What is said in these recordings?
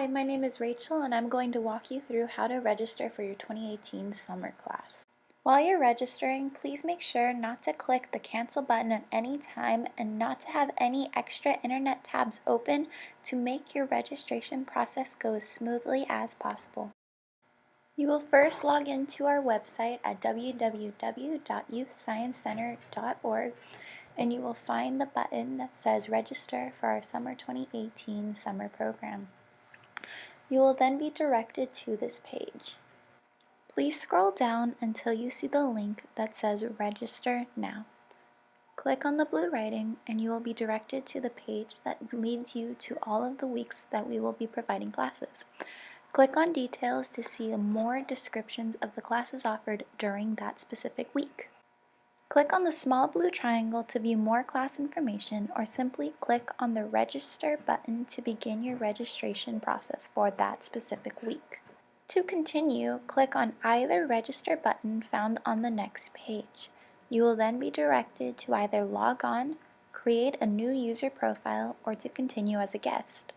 Hi, my name is Rachel and I'm going to walk you through how to register for your 2018 summer class. While you're registering, please make sure not to click the cancel button at any time and not to have any extra internet tabs open to make your registration process go as smoothly as possible. You will first log into our website at www.youthsciencecenter.org and you will find the button that says register for our summer 2018 summer program. You will then be directed to this page. Please scroll down until you see the link that says Register Now. Click on the blue writing and you will be directed to the page that leads you to all of the weeks that we will be providing classes. Click on Details to see more descriptions of the classes offered during that specific week. Click on the small blue triangle to view more class information, or simply click on the Register button to begin your registration process for that specific week. To continue, click on either Register button found on the next page. You will then be directed to either log on, create a new user profile, or to continue as a guest.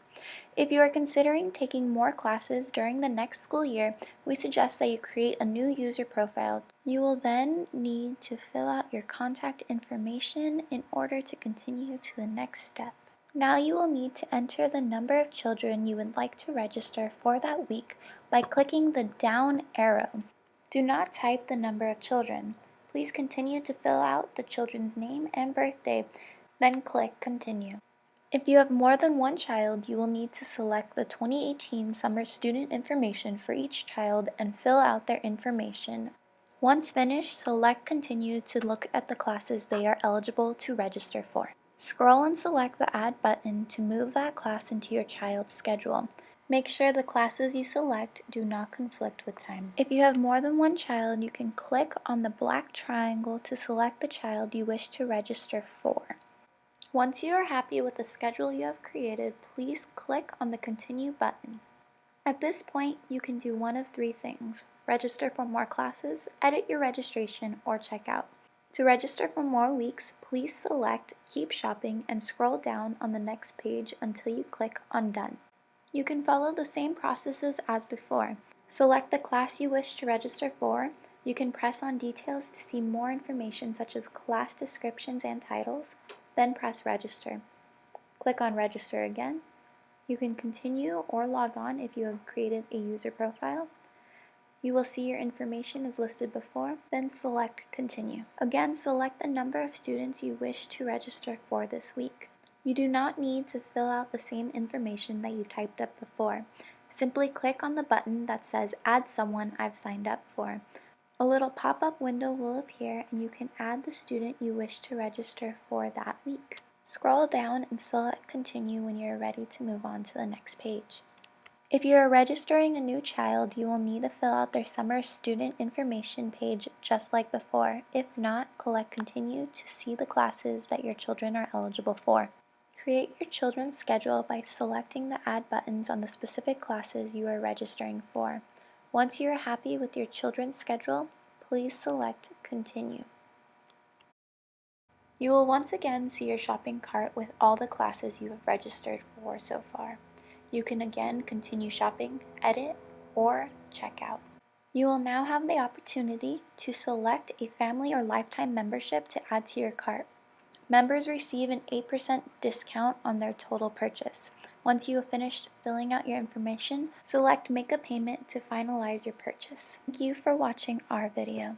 If you are considering taking more classes during the next school year, we suggest that you create a new user profile. You will then need to fill out your contact information in order to continue to the next step. Now you will need to enter the number of children you would like to register for that week by clicking the down arrow. Do not type the number of children. Please continue to fill out the children's name and birthday, then click Continue. If you have more than one child, you will need to select the 2018 summer student information for each child and fill out their information. Once finished, select Continue to look at the classes they are eligible to register for. Scroll and select the Add button to move that class into your child's schedule. Make sure the classes you select do not conflict with time. If you have more than one child, you can click on the black triangle to select the child you wish to register for. Once you are happy with the schedule you have created, please click on the Continue button. At this point, you can do one of three things: register for more classes, edit your registration, or check out. To register for more weeks, please select Keep Shopping and scroll down on the next page until you click on Done. You can follow the same processes as before. Select the class you wish to register for. You can press on Details to see more information such as class descriptions and titles. Then press Register. Click on Register again. You can continue or log on if you have created a user profile. You will see your information is listed before, then select Continue. Again, select the number of students you wish to register for this week. You do not need to fill out the same information that you typed up before. Simply click on the button that says Add Someone I've Signed Up For. A little pop-up window will appear and you can add the student you wish to register for that week. Scroll down and select Continue when you are ready to move on to the next page. If you are registering a new child, you will need to fill out their summer student information page just like before. If not, click Continue to see the classes that your children are eligible for. Create your children's schedule by selecting the Add buttons on the specific classes you are registering for. Once you are happy with your children's schedule, please select Continue. You will once again see your shopping cart with all the classes you have registered for so far. You can again continue shopping, edit, or check out. You will now have the opportunity to select a family or lifetime membership to add to your cart. Members receive an 8% discount on their total purchase. Once you have finished filling out your information, select Make a Payment to finalize your purchase. Thank you for watching our video.